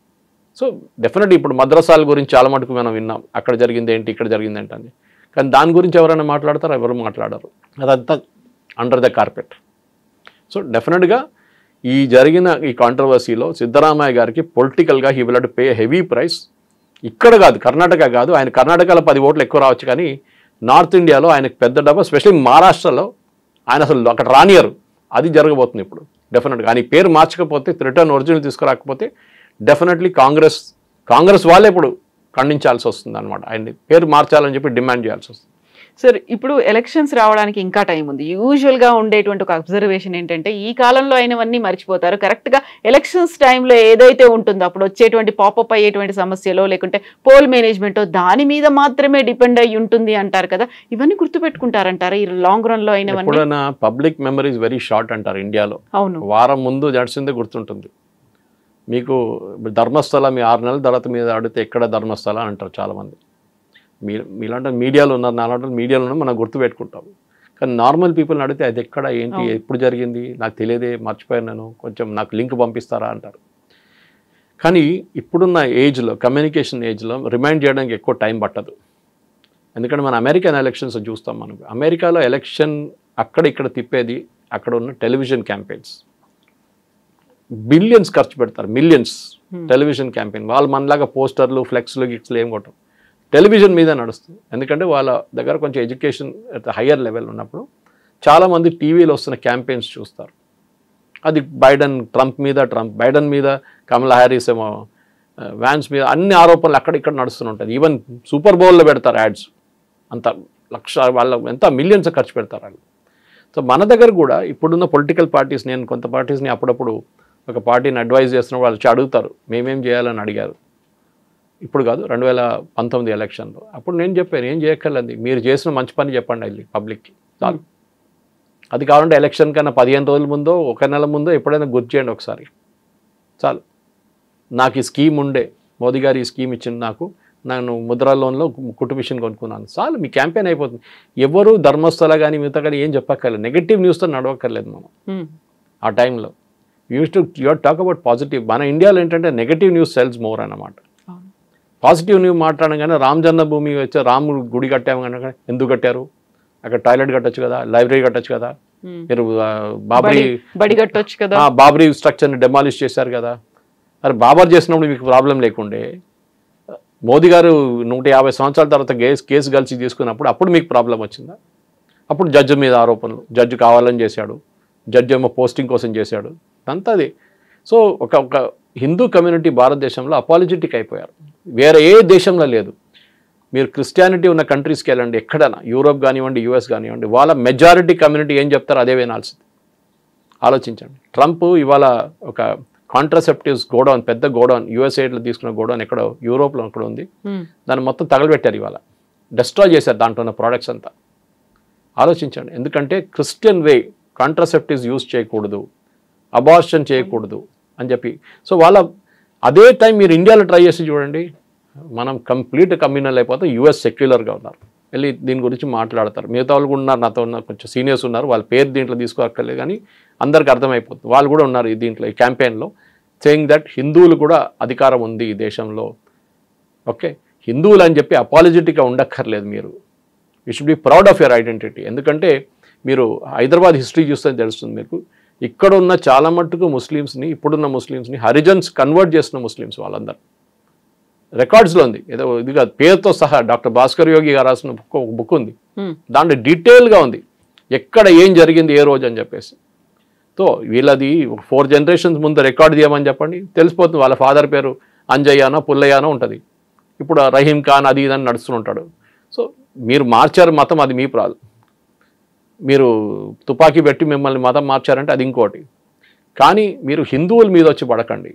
సో డెఫినెట్లీ ఇప్పుడు మద్రసాల గురించి చాలా మటుకు మనం విన్నాం, అక్కడ జరిగింది ఏంటి, ఇక్కడ జరిగింది ఏంటి అని. కానీ దాని గురించి ఎవరైనా మాట్లాడతారు, ఎవరు మాట్లాడరు. అదంతా అండర్ ద కార్పెట్. సో డెఫినెట్గా ఈ జరిగిన ఈ కాంట్రవర్సీలో సిద్ధరామయ్య గారికి పొలిటికల్గా he will have to pay heavy price. ఇక్కడ కాదు, కర్ణాటక కాదు, ఆయన కర్ణాటకలో 10 ఓట్లు ఎక్కువ రావచ్చు, కానీ నార్త్ ఇండియాలో ఆయనకు పెద్ద డబ్బా, ఎస్పెషల్లీ మహారాష్ట్రలో ఆయన అసలు అక్కడ రానియరు. అది జరగబోతుంది ఇప్పుడు డెఫినెట్గా. ఆయన పేరు మార్చకపోతే, రిటర్న్ ఒరిజినల్ తీసుకురాకపోతే డెఫినెట్లీ కాంగ్రెస్ వాళ్ళే ఇప్పుడు ఖండించాల్సి వస్తుంది అనమాట. ఆయన్ని పేరు మార్చాలని చెప్పి డిమాండ్ చేయాల్సి వస్తుంది. సార్ ఇప్పుడు ఎలక్షన్స్ రావడానికి ఇంకా టైం ఉంది. యూజువల్గా ఉండేటువంటి ఒక అబ్జర్వేషన్ ఏంటంటే ఈ కాలంలో అయినవన్నీ మర్చిపోతారు. కరెక్ట్గా ఎలక్షన్స్ టైంలో ఏదైతే ఉంటుందో అప్పుడు వచ్చేటువంటి పాపప్ అయ్యేటువంటి సమస్యలో లేకుంటే పోల్ మేనేజ్మెంటో దాని మీద మాత్రమే డిపెండ్ అయ్యి ఉంటుంది అంటారు కదా, ఇవన్నీ గుర్తుపెట్టుకుంటారంటారా ఈ లాంగ్ రన్ లో అయినవన్నీ? ఎప్పుడైనా public memory is very short అంటారు ఇండియాలో. అవును, వారం ముందు నడిచిందే గుర్తుంటుంది మీకు. ధర్మస్థల మీ 6 నెలల తర్వాత మీద అడిగితే ఎక్కడ ధర్మస్థల అంటారు చాలామంది. మీలాంటి మీడియాలో ఉన్నారు, నాలాంటి మీడియాలో ఉన్నారు, మనం గుర్తుపెట్టుకుంటాం. కానీ నార్మల్ పీపుల్ని అడిగితే అది ఎక్కడ, ఏంటి, ఎప్పుడు జరిగింది, నాకు తెలియదే, మర్చిపోయాను నేను, కొంచెం నాకు లింక్ పంపిస్తారా అంటారు. కానీ ఇప్పుడున్న ఏజ్లో, కమ్యూనికేషన్ ఏజ్లో రిమైండ్ చేయడానికి ఎక్కువ టైం పట్టదు. ఎందుకంటే మన అమెరికన్ ఎలక్షన్స్ చూస్తాం. మనం అమెరికాలో ఎలక్షన్ అక్కడ ఇక్కడ తిప్పేది అక్కడ ఉన్న టెలివిజన్ క్యాంపెయిన్స్. బిలియన్స్ ఖర్చు పెడతారు, మిలియన్స్ టెలివిజన్ క్యాంపెయిన్. వాళ్ళు మనలాగా పోస్టర్లు, ఫ్లెక్స్లు, గిక్స్లు ఏం కొట్టరు, టెలివిజన్ మీద నడుస్తుంది. ఎందుకంటే వాళ్ళ దగ్గర కొంచెం ఎడ్యుకేషన్ హయ్యర్ లెవెల్ ఉన్నప్పుడు చాలామంది టీవీలో వస్తున్న క్యాంపెయిన్స్ చూస్తారు. అది బైడెన్ మీద కమలా హ్యారిస్ ఏమో, వ్యాన్స్ మీద అన్ని ఆరోపణలు అక్కడిక్కడ నడుస్తుంటాయి. ఈవెన్ సూపర్ బౌల్లో పెడతారు యాడ్స్. అంత వాళ్ళ ఎంత మిలియన్స్ ఖర్చు పెడతారు వాళ్ళు. సో మన దగ్గర కూడా ఇప్పుడున్న పొలిటికల్ పార్టీస్, నేను కొంత పార్టీస్ని అప్పుడప్పుడు ఒక పార్టీని అడ్వైజ్ చేస్తున్న వాళ్ళు అడుగుతారు, మేమేం చేయాలని అడిగారు. ఇప్పుడు కాదు 2019 ఎలక్షన్లో. అప్పుడు నేను చెప్పాను ఏం చేయక్కర్లేదు, మీరు చేసిన మంచి పని చెప్పండి వెళ్ళి పబ్లిక్కి చాలు. అది కావాలంటే ఎలక్షన్ కన్నా 15 రోజుల ముందో 1 నెల ముందో ఎప్పుడైనా గుర్తు చేయండి ఒకసారి చాలు. నాకు ఈ స్కీమ్ ఉండే, మోదీ గారు ఈ స్కీమ్ ఇచ్చింది నాకు, నేను ముద్రా లోన్లో కుట్టు మిషన్ కొనుక్కున్నాను చాలు, మీ క్యాంపెయిన్ అయిపోతుంది. ఎవరు ధర్మస్థల కానీ మిగతా కానీ ఏం చెప్పక్కర్లేదు, నెగటివ్ న్యూస్తో నడవక్కర్లేదు మనం. ఆ టైంలో యూఆర్ టాక్ అబౌట్ పాజిటివ్. మన ఇండియాలో ఏంటంటే నెగటివ్ న్యూస్ సెల్స్ మోర్ అన్నమాట. పాజిటివ్ న్యూస్ మాట్లాడగానే రామ్ జన్మభూమి వచ్చి రాముడు గుడి కట్టాము కనుక ఎందుకు కట్టారు, అక్కడ టాయిలెట్ కట్టొచ్చు కదా, లైబ్రరీ కట్టొచ్చు కదా, మీరు బడి కట్టొచ్చు కదా, బాబరీ స్ట్రక్చర్ని డెమాలిష్ చేశారు కదా. అరే బాబర్ చేసినప్పుడు మీకు ప్రాబ్లం లేకుండే, మోదీ గారు 150 సంవత్సరాల తర్వాత కేసు కలిసి తీసుకున్నప్పుడు అప్పుడు మీకు ప్రాబ్లం వచ్చిందా? అప్పుడు జడ్జి మీద ఆరోపణలు, జడ్జి కావాలని చేశాడు, జడ్జి ఏమో పోస్టింగ్ కోసం చేశాడు, అంతా అది. సో ఒక హిందూ కమ్యూనిటీ భారతదేశంలో అపాలజెటిక్ అయిపోయారు, వేరే ఏ దేశంలో లేదు. మీరు క్రిస్టియానిటీ ఉన్న కంట్రీస్కి వెళ్ళండి, ఎక్కడైనా యూరోప్ కానివ్వండి, యూఎస్ కానివ్వండి, వాళ్ళ మెజారిటీ కమ్యూనిటీ ఏం చెప్తారో అదే వినాల్సింది. ఆలోచించండి. ట్రంప్ ఇవాళ ఒక కాంట్రాసెప్టివ్స్ గోడౌన్, పెద్ద గోడౌన్, యూఎస్ఏలో తీసుకున్న గోడౌన్ ఎక్కడో యూరోప్లో ఎక్కడ ఉంది, దాన్ని మొత్తం తగలబెట్టారు, ఇవాళ డిస్ట్రాయ్ చేశారు దాంట్లో ఉన్న ప్రోడక్ట్స్ అంతా. ఆలోచించండి. ఎందుకంటే క్రిస్టియన్ వే కాంట్రాసెప్టివ్స్ యూజ్ చేయకూడదు, అబార్షన్ చేయకూడదు అని చెప్పి. సో వాళ్ళ అదే టైం మీరు ఇండియాలో ట్రై చేసి చూడండి, మనం కంప్లీట్ కమ్యూనల్ అయిపోతే, యూఎస్ సెక్యులర్గా ఉన్నారు, వెళ్ళి దీని గురించి మాట్లాడతారు. మిగతా వాళ్ళు కూడా ఉన్నారు, నాతో ఉన్న కొంచెం సీనియర్స్ ఉన్నారు, వాళ్ళ పేరు దీంట్లో తీసుకోక్కర్లేదు కానీ అందరికి అర్థమైపోతుంది, వాళ్ళు కూడా ఉన్నారు ఈ దీంట్లో ఈ క్యాంపెయిన్లో, సేయింగ్ దట్ హిందువులు కూడా అధికారం ఉంది ఈ దేశంలో. ఓకే, హిందువులు అని చెప్పి అపాలజెటిక్గా ఉండక్కర్లేదు మీరు. You should be proud of your identity. ఎందుకంటే మీరు హైదరాబాద్ హిస్టరీ చూస్తే తెలుస్తుంది మీకు, ఇక్కడ ఉన్న చాలా మట్టుకు ముస్లిమ్స్ని, ఇప్పుడున్న ముస్లిమ్స్ని హరిజన్స్ కన్వర్ట్ చేసిన ముస్లిమ్స్ వాళ్ళందరూ. రికార్డ్స్లో ఉంది, ఏదో ఇది కాదు, పేరుతో సహా డాక్టర్ భాస్కర్ యోగి గారు రాసిన బుక్ ఉంది, దాంట్లో డీటెయిల్గా ఉంది ఎక్కడ ఏం జరిగింది ఏ రోజు అని చెప్పేసి. సో వీళ్ళది 4 generations ముందు రికార్డ్ తీయమని చెప్పండి, తెలిసిపోతుంది. వాళ్ళ ఫాదర్ పేరు అంజయ్యానో పుల్లయ్యానో ఉంటుంది, ఇప్పుడు రహీం ఖాన్ అది ఇదని నడుస్తుంటాడు. సో మీరు మార్చారు మతం, అది మీ ప్రాబ్లం. మీరు తుపాకీ పెట్టి మిమ్మల్ని మతం మార్చారంటే అది ఇంకోటి. కానీ మీరు హిందువుల మీద వచ్చి పడకండి.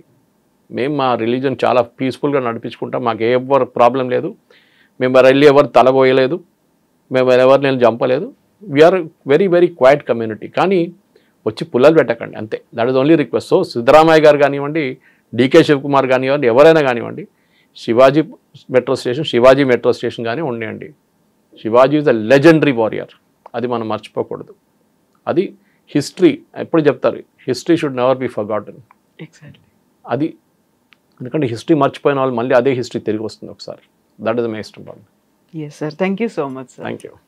మేము మా రిలీజన్ చాలా పీస్ఫుల్గా నడిపించుకుంటాం, మాకు ఎవరు ప్రాబ్లం లేదు, మేము వెళ్ళి ఎవరు తలబోయలేదు, మేము ఎవరు నేను చంపలేదు, we are very very quiet community. కానీ వచ్చి పుల్లలు పెట్టకండి అంతే, that is only request. So Siddaramaiah garu కానివ్వండి, డికే శివకుమార్ కానివ్వండి, ఎవరైనా కానివ్వండి, శివాజీ మెట్రో స్టేషన్ కానీ ఉండేయండి. Shivaji is a legendary warrior, అది మనం మర్చిపోకూడదు. అది హిస్టరీ ఎప్పుడు చెప్తారు, history should never be forgotten. అది ఎందుకంటే హిస్టరీ మర్చిపోయిన వాళ్ళు మళ్ళీ అదే హిస్టరీ తిరిగి వస్తుంది ఒకసారి. దట్ ఈస్ మై ఇష్టం. Yes sir, thank you so much sir.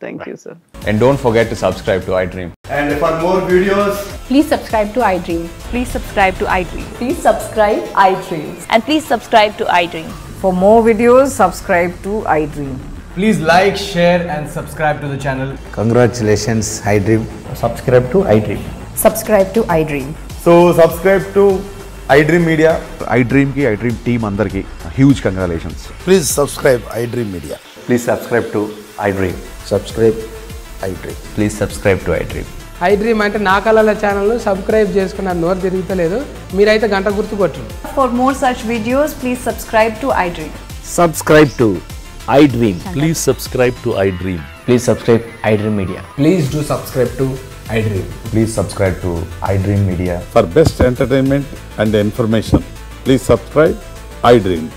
Thank you sir. And don't forget to subscribe to iDream. And for more videos, Please subscribe to iDream. Please subscribe to iDream. Please subscribe iDream. And please subscribe to iDream. For more videos, subscribe to iDream. please like, share and subscribe to the channel. Congratulations, iDream. Subscribe to iDream. Subscribe to iDream. So subscribe to iDream Media. iDream ki iDream team andarki huge congratulations. Please subscribe iDream Media. Please subscribe to iDream. Subscribe iDream. Please subscribe to iDream. iDream అంటే నా కళల ఛానల్ను సబ్స్క్రైబ్ చేసుకున్న నోరు తిరుగుతలేదు, మీరైతే గంట గుర్తు కొట్టండి. For more such videos, please subscribe to iDream. Subscribe to iDream. Please subscribe to iDream. Please subscribe iDream Media. Please do subscribe to iDream. Please subscribe to iDream Media. For best entertainment and information, please subscribe iDream.